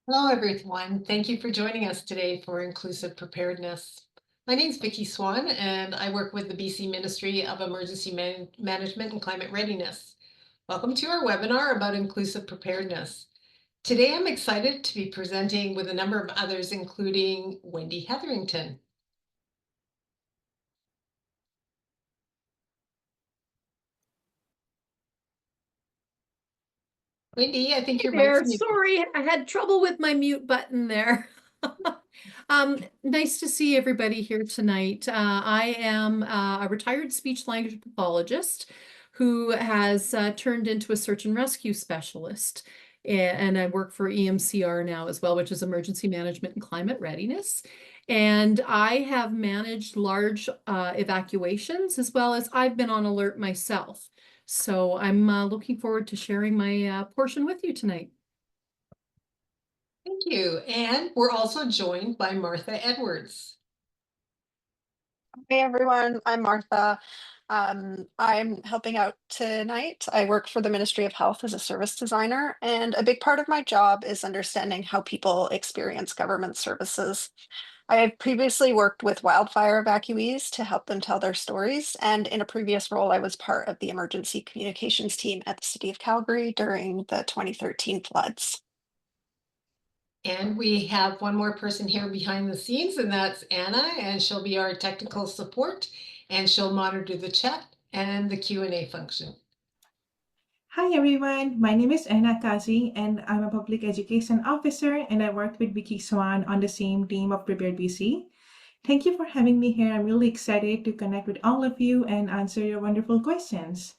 Hello, everyone. Thank you for joining us today for Inclusive Preparedness. My name is Vicki Swan, and I work with the BC Ministry of Emergency Management and Climate Readiness. Welcome to our webinar about inclusive preparedness. Today, I'm excited to be presenting with a number of others, including Wendy Hetherington. Wendy, I think Hey your mic's there. muted. Sorry, I had trouble with my mute button there. Nice to see everybody here tonight. I am a retired speech language pathologist who has turned into a search and rescue specialist. And I work for EMCR now as well, which is Emergency Management and Climate Readiness. And I have managed large evacuations as well as I've been on alert myself. So I'm looking forward to sharing my portion with you tonight. Thank you. And we're also joined by Martha Edwards. Hey everyone, I'm Martha. I'm helping out tonight. I work for the Ministry of Health as a service designer, and a big part of my job is understanding how people experience government services. I have previously worked with wildfire evacuees to help them tell their stories, and in a previous role, I was part of the emergency communications team at the City of Calgary during the 2013 floods. And we have one more person here behind the scenes, and that's Anna, and she'll be our technical support, and she'll monitor the chat and the Q&A function. Hi everyone, my name is Anna Kazi and I'm a public education officer and I work with Vicky Swan on the same team of Prepared BC. Thank you for having me here. I'm really excited to connect with all of you and answer your wonderful questions.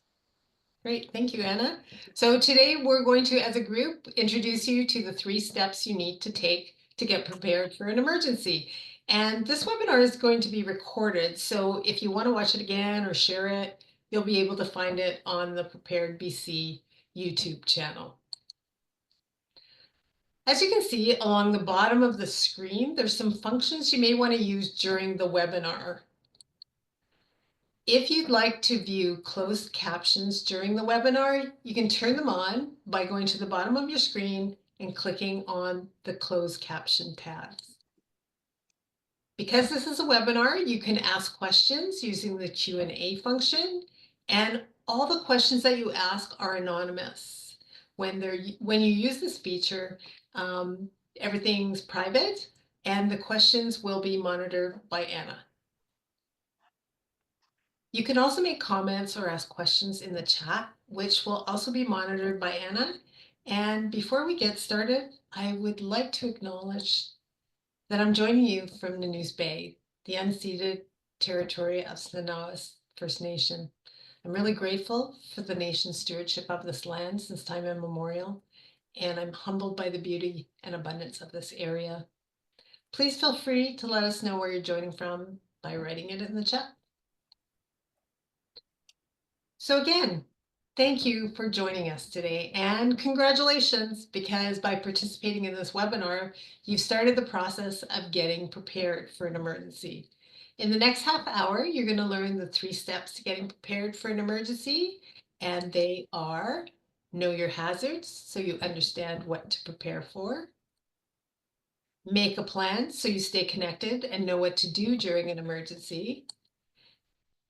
Great, thank you, Anna. So today we're going to, as a group, introduce you to the 3 steps you need to take to get prepared for an emergency. And this webinar is going to be recorded, so if you want to watch it again or share it, you'll be able to find it on the Prepared BC YouTube channel. As you can see along the bottom of the screen, there's some functions you may want to use during the webinar. If you'd like to view closed captions during the webinar, you can turn them on by going to the bottom of your screen and clicking on the closed caption tabs. Because this is a webinar, you can ask questions using the Q&A function, and all the questions that you ask are anonymous. When you use this feature, everything's private, and the questions will be monitored by Anna. You can also make comments or ask questions in the chat, which will also be monitored by Anna. And before we get started, I would like to acknowledge that I'm joining you from the News Bay, the unceded territory of Snanawas First Nation. I'm really grateful for the nation's stewardship of this land since time immemorial, and I'm humbled by the beauty and abundance of this area. Please feel free to let us know where you're joining from by writing it in the chat. So again, thank you for joining us today, and congratulations, because by participating in this webinar, you've started the process of getting prepared for an emergency. In the next half hour, you're going to learn the 3 steps to getting prepared for an emergency, and they are: know your hazards so you understand what to prepare for, make a plan so you stay connected and know what to do during an emergency,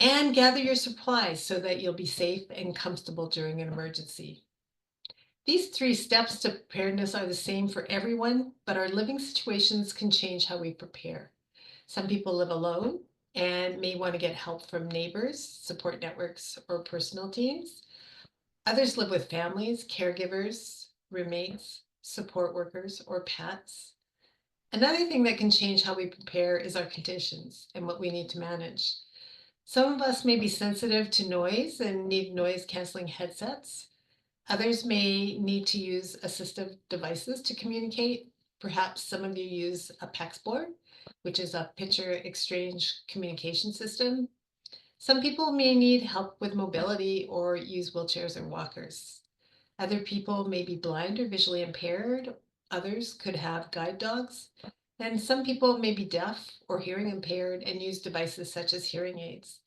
and gather your supplies so that you'll be safe and comfortable during an emergency. These 3 steps to preparedness are the same for everyone, but our living situations can change how we prepare. Some people live alone and may want to get help from neighbors, support networks, or personal teams. Others live with families, caregivers, roommates, support workers, or pets. Another thing that can change how we prepare is our conditions and what we need to manage. Some of us may be sensitive to noise and need noise canceling headsets. Others may need to use assistive devices to communicate. Perhaps some of you use a PAX board, which is a picture exchange communication system. Some people may need help with mobility or use wheelchairs or walkers. Other people may be blind or visually impaired. Others could have guide dogs. And some people may be deaf or hearing impaired and use devices such as hearing aids.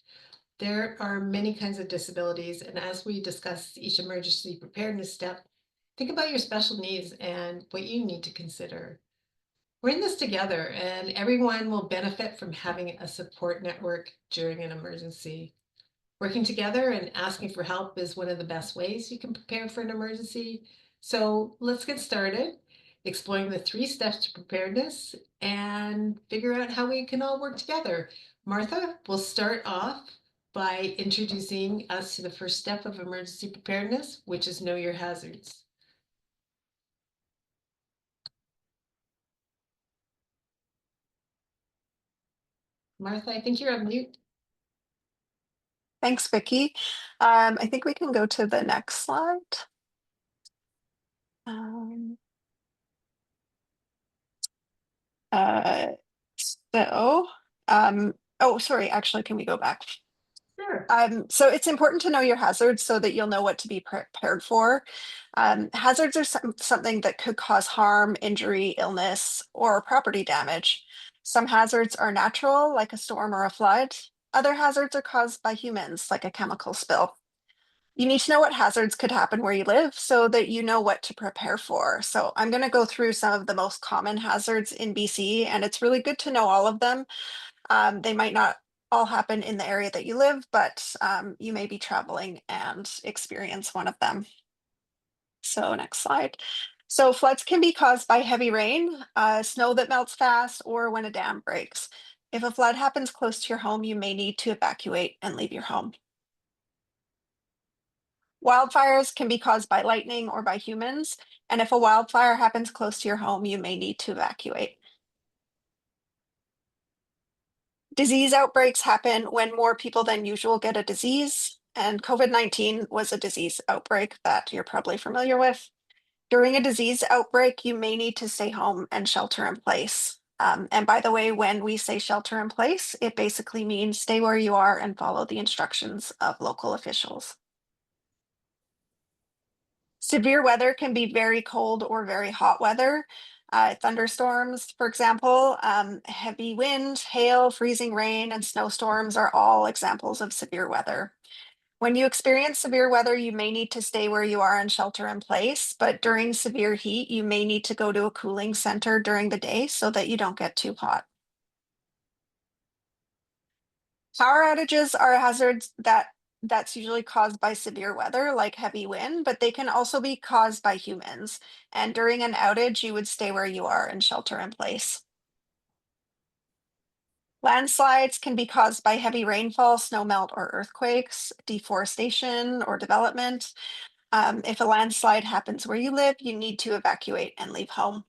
There are many kinds of disabilities, and as we discuss each emergency preparedness step, Think about your special needs and what you need to consider. We're in this together, and everyone will benefit from having a support network during an emergency. Working together and asking for help is one of the best ways you can prepare for an emergency. So let's get started exploring the 3 steps to preparedness and figure out how we can all work together. Martha will start off by introducing us to the first step of emergency preparedness, which is know your hazards. Martha, I think you're on mute. Thanks, Vicki. I think we can go to the next slide. Um, uh, so, oh, sorry, actually, can we go back? Sure. So it's important to know your hazards so that you'll know what to be prepared for. Hazards are something that could cause harm, injury, illness, or property damage. Some hazards are natural, like a storm or a flood. Other hazards are caused by humans, like a chemical spill. You need to know what hazards could happen where you live so that you know what to prepare for. So I'm going to go through some of the most common hazards in BC, and it's really good to know all of them. They might not all happen in the area that you live, but you may be traveling and experience one of them. So next slide. So floods can be caused by heavy rain, snow that melts fast, or when a dam breaks. If a flood happens close to your home, you may need to evacuate and leave your home. Wildfires can be caused by lightning or by humans, and if a wildfire happens close to your home, you may need to evacuate. Disease outbreaks happen when more people than usual get a disease, and COVID-19 was a disease outbreak that you're probably familiar with. During a disease outbreak, you may need to stay home and shelter in place. And by the way, when we say shelter in place, it basically means stay where you are and follow the instructions of local officials. Severe weather can be very cold or very hot weather. Thunderstorms, for example, heavy wind, hail, freezing rain, and snowstorms are all examples of severe weather. When you experience severe weather, you may need to stay where you are and shelter in place, but during severe heat, you may need to go to a cooling center during the day so that you don't get too hot. Power outages are hazards that's usually caused by severe weather like heavy wind, but they can also be caused by humans. And during an outage, you would stay where you are and shelter in place. Landslides can be caused by heavy rainfall, snowmelt, or earthquakes, deforestation, or development. If a landslide happens where you live, you need to evacuate and leave home.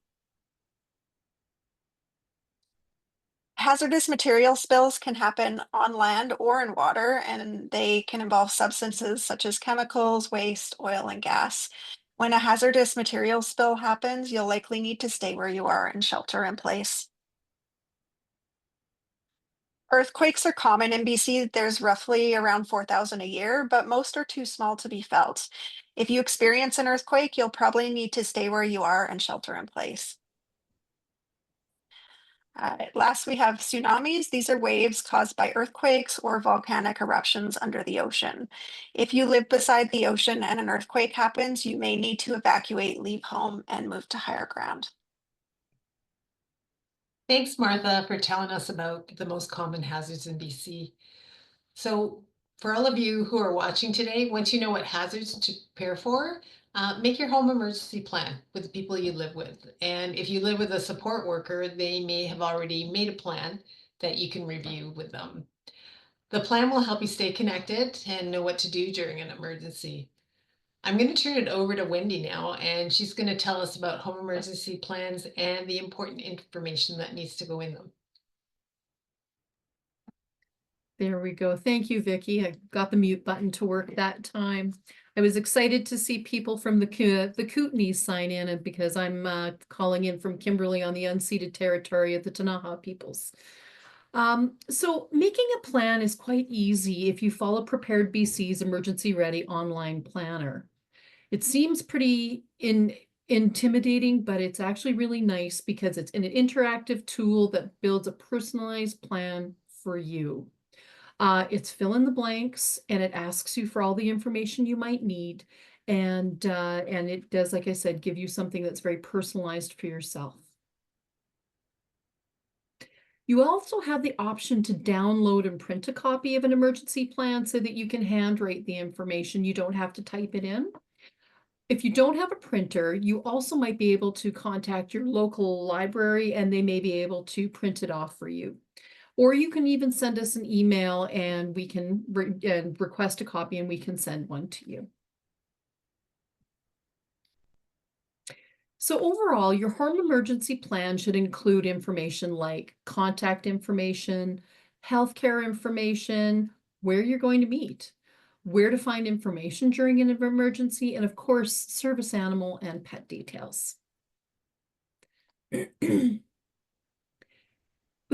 Hazardous material spills can happen on land or in water, and they can involve substances such as chemicals, waste, oil, and gas. When a hazardous material spill happens, you'll likely need to stay where you are and shelter in place. Earthquakes are common in BC. There's roughly around 4,000 a year, but most are too small to be felt. If you experience an earthquake, you'll probably need to stay where you are and shelter in place. Last, we have tsunamis. These are waves caused by earthquakes or volcanic eruptions under the ocean. If you live beside the ocean and an earthquake happens, you may need to evacuate, leave home, and move to higher ground. Thanks, Martha, for telling us about the most common hazards in BC. So for all of you who are watching today, once you know what hazards to prepare for, make your home emergency plan with the people you live with. And if you live with a support worker, they may have already made a plan that you can review with them. The plan will help you stay connected and know what to do during an emergency. I'm going to turn it over to Wendy now, and she's going to tell us about home emergency plans and the important information that needs to go in them. There we go. Thank you, Vicki. I got the mute button to work that time. I was excited to see people from the Kootenays sign in, and because I'm calling in from Kimberley on the unceded territory of the Ktunaxa peoples. So making a plan is quite easy if you follow Prepared BC's Emergency Ready online planner. It seems pretty intimidating, but it's actually really nice because it's an interactive tool that builds a personalized plan for you. It's fill in the blanks and it asks you for all the information you might need. And it does, like I said, give you something that's very personalized for yourself. You also have the option to download and print a copy of an emergency plan so that you can handwrite the information. You don't have to type it in. If you don't have a printer, you also might be able to contact your local library and they may be able to print it off for you. Or you can even send us an email and we can request a copy and we can send one to you. So overall, your home emergency plan should include information like contact information, healthcare information, where you're going to meet, where to find information during an emergency, and of course, service animal and pet details. With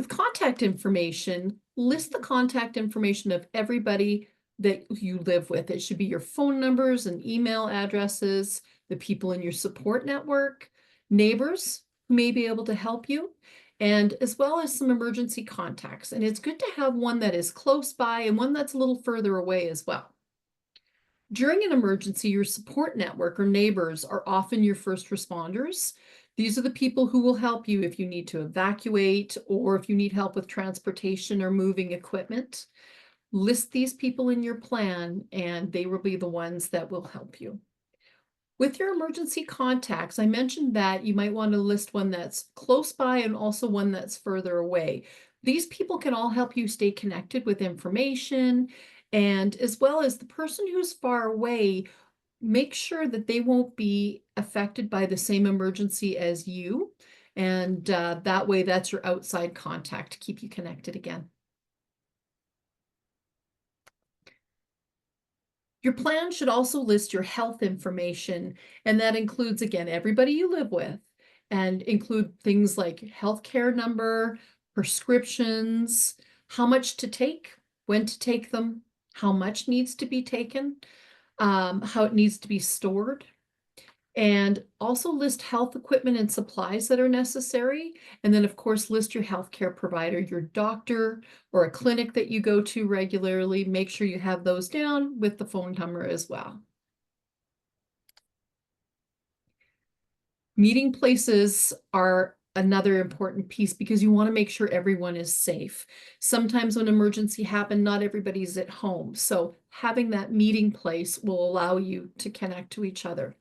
contact information, list the contact information of everybody that you live with. It should be your phone numbers and email addresses, the people in your support network, neighbors who may be able to help you, and as well as some emergency contacts. And it's good to have one that is close by and one that's a little further away as well. During an emergency, your support network or neighbors are often your first responders. These are the people who will help you if you need to evacuate or if you need help with transportation or moving equipment. List these people in your plan and they will be the ones that will help you. With your emergency contacts, I mentioned that you might want to list one that's close by and also one that's further away. These people can all help you stay connected with information, and as well as the person who's far away, make sure that they won't be affected by the same emergency as you. And that way, that's your outside contact to keep you connected again. Your plan should also list your health information, and that includes, again, everybody you live with, and include things like healthcare number, prescriptions, how much to take, when to take them, how much needs to be taken, how it needs to be stored, and also list health equipment and supplies that are necessary. And then, of course, list your healthcare provider, your doctor or a clinic that you go to regularly. Make sure you have those down with the phone number as well. Meeting places are another important piece because you want to make sure everyone is safe. Sometimes when emergency happens, not everybody's at home. So having that meeting place will allow you to connect to each other.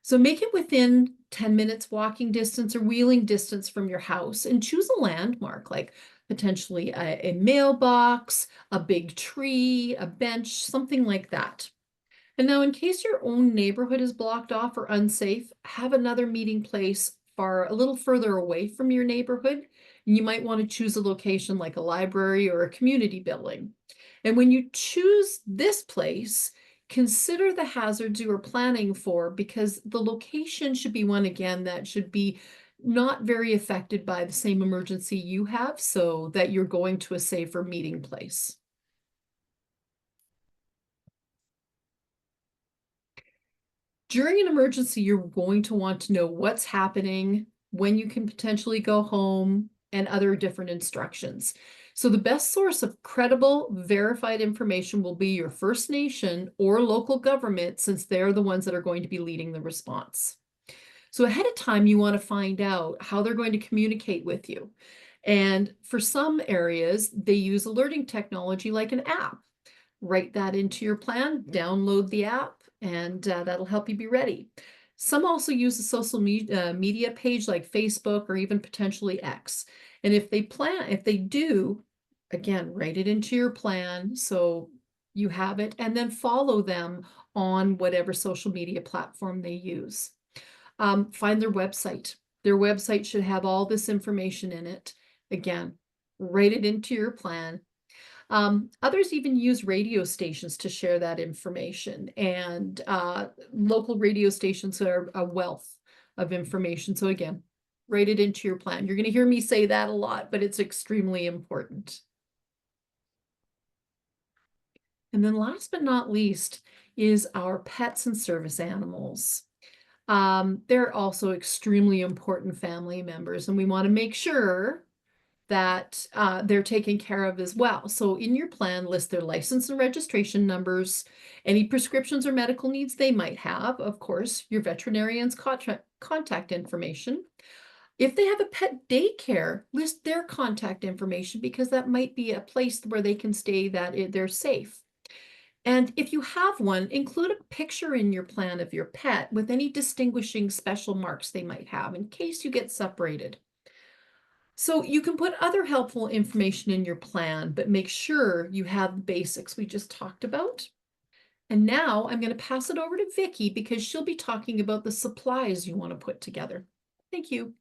So make it within 10 minutes walking distance or wheeling distance from your house and choose a landmark like potentially a mailbox, a big tree, a bench, something like that. And now in case your own neighborhood is blocked off or unsafe, have another meeting place a little further away from your neighborhood. And you might want to choose a location like a library or a community building. And when you choose this place, consider the hazards you are planning for because the location should be one, again, that should be not very affected by the same emergency you have so that you're going to a safer meeting place. During an emergency, you're going to want to know what's happening, when you can potentially go home, and other different instructions. So the best source of credible, verified information will be your First Nation or local government, since they're the ones that are going to be leading the response. So ahead of time, you want to find out how they're going to communicate with you. And for some areas, they use alerting technology like an app. Write that into your plan, download the app, and that'll help you be ready. Some also use a social media page like Facebook or even potentially X. And if they do, again, write it into your plan so you have it, and then follow them on whatever social media platform they use. Find their website. Their website should have all this information in it. Again, write it into your plan. Others even use radio stations to share that information, and local radio stations are a wealth of information. So again, write it into your plan. You're going to hear me say that a lot, but it's extremely important. And then last but not least is our pets and service animals. They're also extremely important family members, and we want to make sure that they're taken care of as well. So in your plan, list their license and registration numbers, any prescriptions or medical needs they might have, of course, your veterinarian's contact information. If they have a pet daycare, list their contact information because that might be a place where they can stay that they're safe. And if you have one, include a picture in your plan of your pet with any distinguishing special marks they might have in case you get separated. So you can put other helpful information in your plan, but make sure you have the basics we just talked about. And now I'm going to pass it over to Vicky because she'll be talking about the supplies you want to put together. Thank you.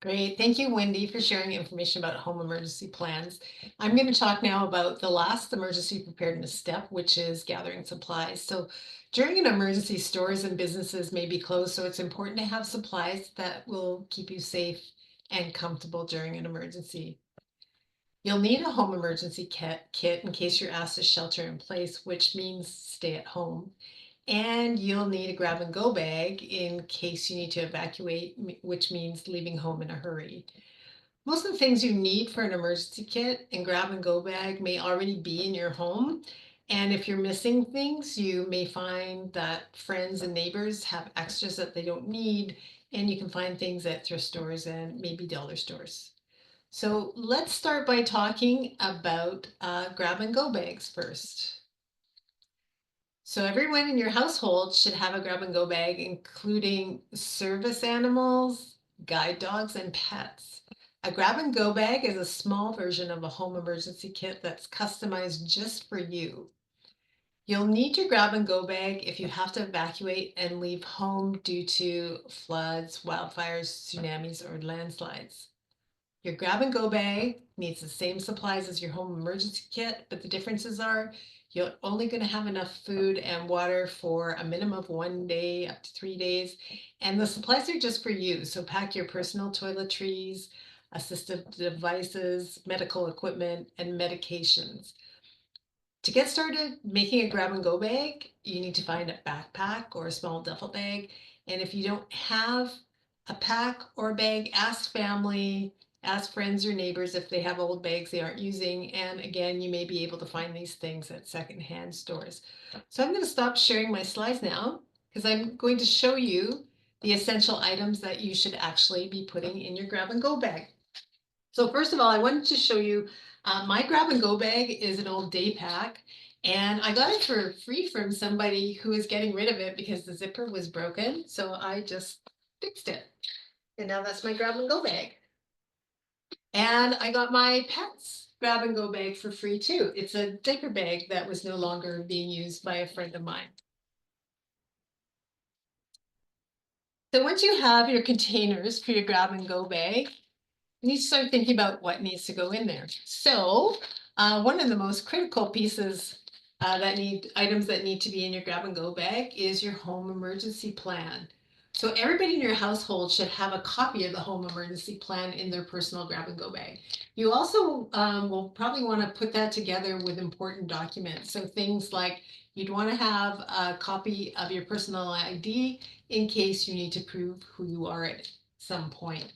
Great. Thank you, Wendy, for sharing information about home emergency plans. I'm going to talk now about the last emergency preparedness step, which is gathering supplies. So during an emergency, stores and businesses may be closed, so it's important to have supplies that will keep you safe and comfortable during an emergency. You'll need a home emergency kit in case you're asked to shelter in place, which means stay at home. And you'll need a grab and go bag in case you need to evacuate, which means leaving home in a hurry. Most of the things you need for an emergency kit and grab and go bag may already be in your home. And if you're missing things, you may find that friends and neighbors have extras that they don't need, and you can find things at thrift stores and maybe dollar stores. So let's start by talking about grab and go bags first. So everyone in your household should have a grab and go bag, including service animals, guide dogs, and pets. A grab and go bag is a small version of a home emergency kit that's customized just for you. You'll need your grab and go bag if you have to evacuate and leave home due to floods, wildfires, tsunamis, or landslides. Your grab and go bag needs the same supplies as your home emergency kit, but the differences are you're only going to have enough food and water for a minimum of 1 day up to 3 days. And the supplies are just for you. So pack your personal toiletries, assistive devices, medical equipment, and medications. To get started making a grab and go bag, you need to find a backpack or a small duffel bag. And if you don't have a pack or a bag, ask family, ask friends or neighbors if they have old bags they aren't using. And again, you may be able to find these things at secondhand stores. So I'm going to stop sharing my slides now because I'm going to show you the essential items that you should actually be putting in your grab and go bag. So first of all, I wanted to show you my grab and go bag is an old day pack, and I got it for free from somebody who was getting rid of it because the zipper was broken. So I just fixed it. And now that's my grab and go bag. And I got my pet's grab and go bag for free too. It's a diaper bag that was no longer being used by a friend of mine. So once you have your containers for your grab and go bag, you need to start thinking about what needs to go in there. So one of the most critical pieces items that need to be in your grab and go bag is your home emergency plan. So everybody in your household should have a copy of the home emergency plan in their personal grab and go bag. You also will probably want to put that together with important documents. So things like you'd want to have a copy of your personal ID in case you need to prove who you are at some point.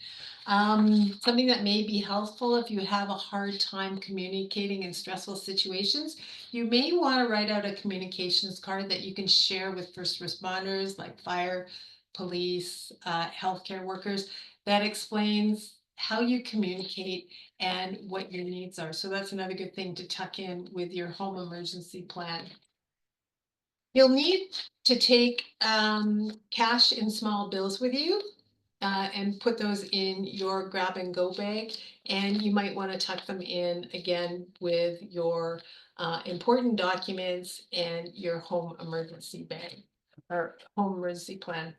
Something that may be helpful if you have a hard time communicating in stressful situations, you may want to write out a communications card that you can share with first responders like fire, police, healthcare workers that explains how you communicate and what your needs are. So that's another good thing to tuck in with your home emergency plan. You'll need to take cash in small bills with you and put those in your grab and go bag. And you might want to tuck them in again with your important documents and your home emergency bag or home emergency plan.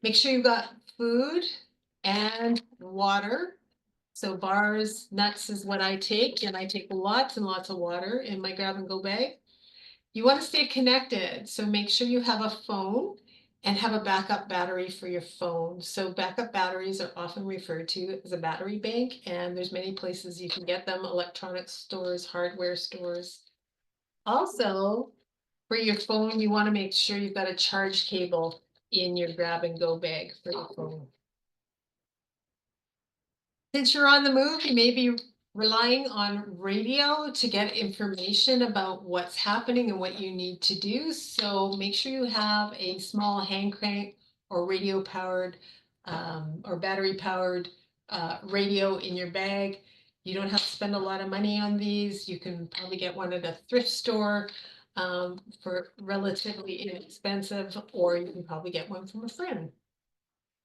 Make sure you've got food and water. So bars, nuts is what I take, and I take lots and lots of water in my grab and go bag. You want to stay connected, so make sure you have a phone and have a backup battery for your phone. So backup batteries are often referred to as a battery bank, and there's many places you can get them, electronic stores, hardware stores. Also, for your phone, you want to make sure you've got a charge cable in your grab and go bag for your phone. Since you're on the move, you may be relying on radio to get information about what's happening and what you need to do. So make sure you have a small hand crank or radio powered or battery powered radio in your bag. You don't have to spend a lot of money on these. You can probably get one at a thrift store for relatively inexpensive, or you can probably get one from a friend.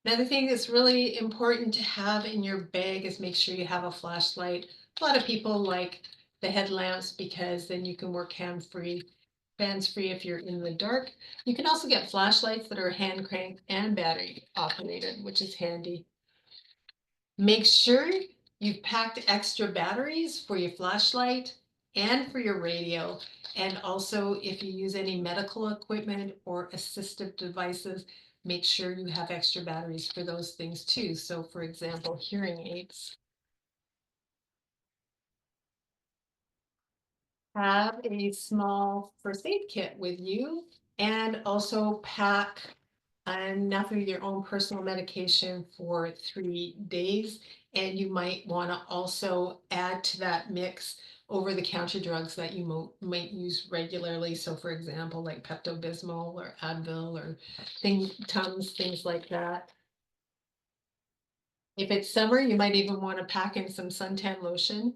Another thing that's really important to have in your bag is make sure you have a flashlight. A lot of people like the headlamps because then you can work hands-free if you're in the dark. You can also get flashlights that are hand cranked and battery operated, which is handy. Make sure you've packed extra batteries for your flashlight and for your radio. And also, if you use any medical equipment or assistive devices, make sure you have extra batteries for those things too. So, for example, hearing aids. Have a small first aid kit with you and also pack enough of your own personal medication for 3 days. And you might want to also add to that mix over-the-counter drugs that you might use regularly. So for example, like Pepto-Bismol or Advil or Tums, things like that. If it's summer, you might even want to pack in some suntan lotion.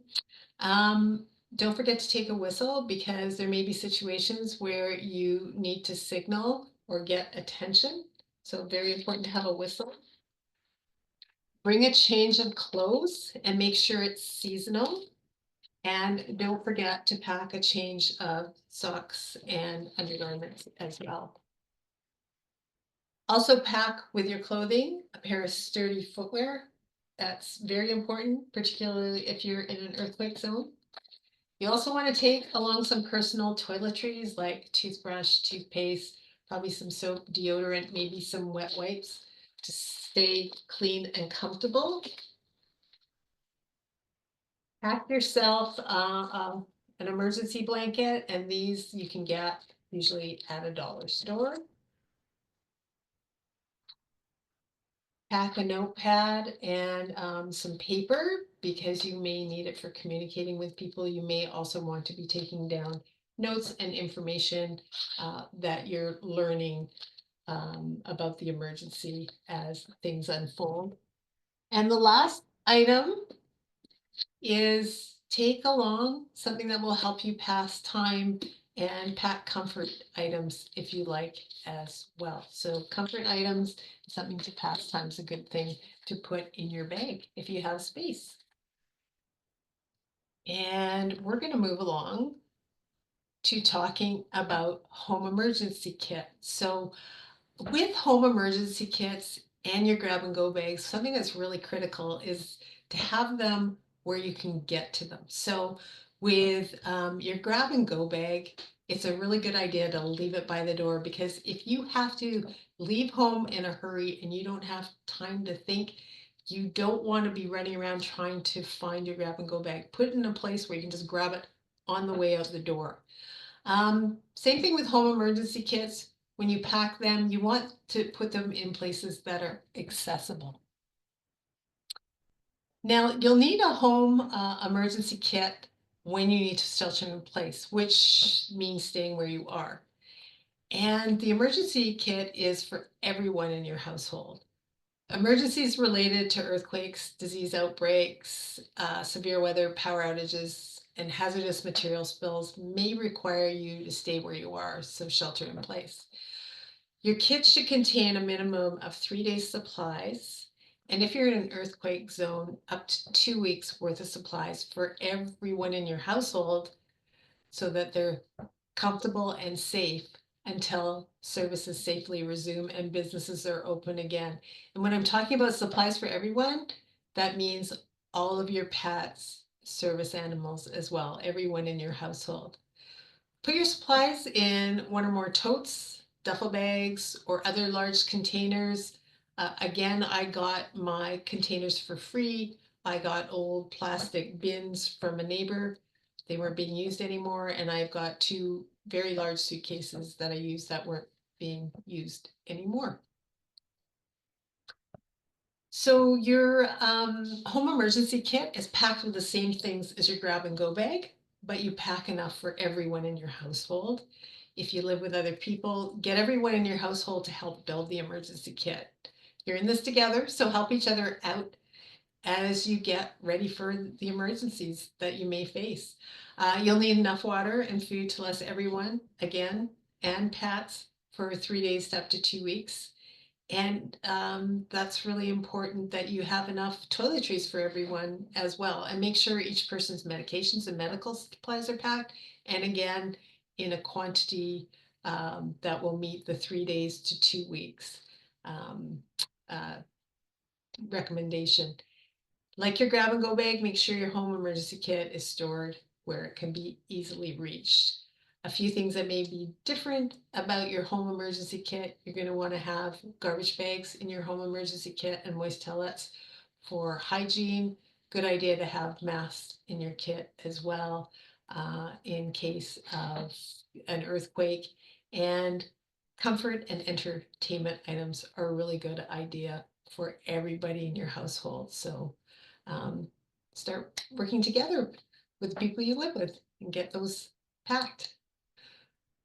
Don't forget to take a whistle because there may be situations where you need to signal or get attention. So very important to have a whistle. Bring a change of clothes and make sure it's seasonal. And don't forget to pack a change of socks and undergarments as well. Also pack with your clothing a pair of sturdy footwear. That's very important, particularly if you're in an earthquake zone. You also want to take along some personal toiletries like toothbrush, toothpaste, probably some soap, deodorant, maybe some wet wipes to stay clean and comfortable. Pack yourself an emergency blanket, and these you can get usually at a dollar store. Pack a notepad and some paper because you may need it for communicating with people. You may also want to be taking down notes and information that you're learning about the emergency as things unfold. And the last item is take along something that will help you pass time and pack comfort items if you like as well. So comfort items, something to pass time is a good thing to put in your bag if you have space. And we're going to move along to talking about home emergency kit. So with home emergency kits and your grab and go bags, something that's really critical is to have them where you can get to them. So with your grab and go bag, it's a really good idea to leave it by the door because if you have to leave home in a hurry and you don't have time to think, you don't want to be running around trying to find your grab and go bag. Put it in a place where you can just grab it on the way out the door. Same thing with home emergency kits. When you pack them, you want to put them in places that are accessible. Now, you'll need a home emergency kit when you need to shelter in place, which means staying where you are. And the emergency kit is for everyone in your household. Emergencies related to earthquakes, disease outbreaks, severe weather, power outages, and hazardous material spills may require you to stay where you are, so shelter in place. Your kit should contain a minimum of 3 days supplies. And if you're in an earthquake zone, up to 2 weeks worth of supplies for everyone in your household so that they're comfortable and safe until services safely resume and businesses are open again. And when I'm talking about supplies for everyone, that means all of your pets, service animals as well, everyone in your household. Put your supplies in one or more totes, duffel bags, or other large containers. Again, I got my containers for free. I got old plastic bins from a neighbor. They weren't being used anymore, and I've got 2 very large suitcases that I used that weren't being used anymore. So your home emergency kit is packed with the same things as your grab and go bag, but you pack enough for everyone in your household. If you live with other people, get everyone in your household to help build the emergency kit. You're in this together, so help each other out as you get ready for the emergencies that you may face. You'll need enough water and food to last everyone, again, and pets for 3 days to up to 2 weeks. And that's really important that you have enough toiletries for everyone as well. And make sure each person's medications and medical supplies are packed. And again, in a quantity that will meet the 3 days to 2 weeks um, uh, recommendation. Like your grab and go bag, make sure your home emergency kit is stored where it can be easily reached. A few things that may be different about your home emergency kit. You're going to want to have garbage bags in your home emergency kit and moist towelettes for hygiene. Good idea to have masks in your kit as well in case of an earthquake. And comfort and entertainment items are a really good idea for everybody in your household. So um, start working together with the people you live with and get those packed.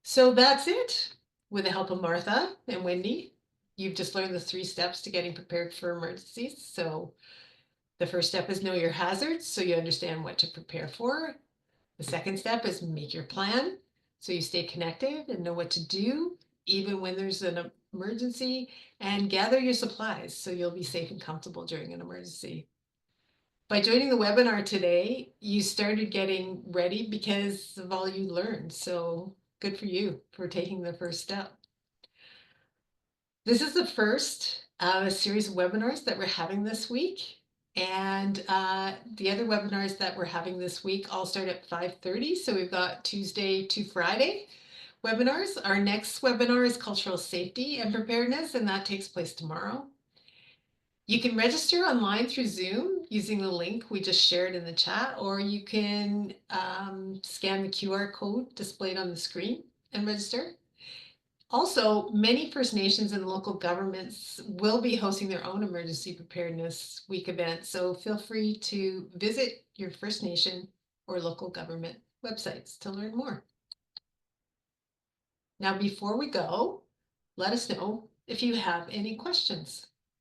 So that's it. With the help of Martha and Wendy, you've just learned the 3 steps to getting prepared for emergencies. So the first step is know your hazards so you understand what to prepare for. The second step is make your plan so you stay connected and know what to do even when there's an emergency, and gather your supplies so you'll be safe and comfortable during an emergency. By joining the webinar today, you started getting ready because of all you learned. So good for you for taking the first step. This is the first of a series of webinars that we're having this week. And the other webinars that we're having this week all start at 5:30. So we've got Tuesday to Friday webinars. Our next webinar is cultural safety and preparedness, and that takes place tomorrow. You can register online through Zoom using the link we just shared in the chat, or you can scan the QR code displayed on the screen and register. Also, many First Nations and local governments will be hosting their own Emergency Preparedness Week event, so feel free to visit your First Nation or local government websites to learn more. Now, before we go, let us know if you have any questions.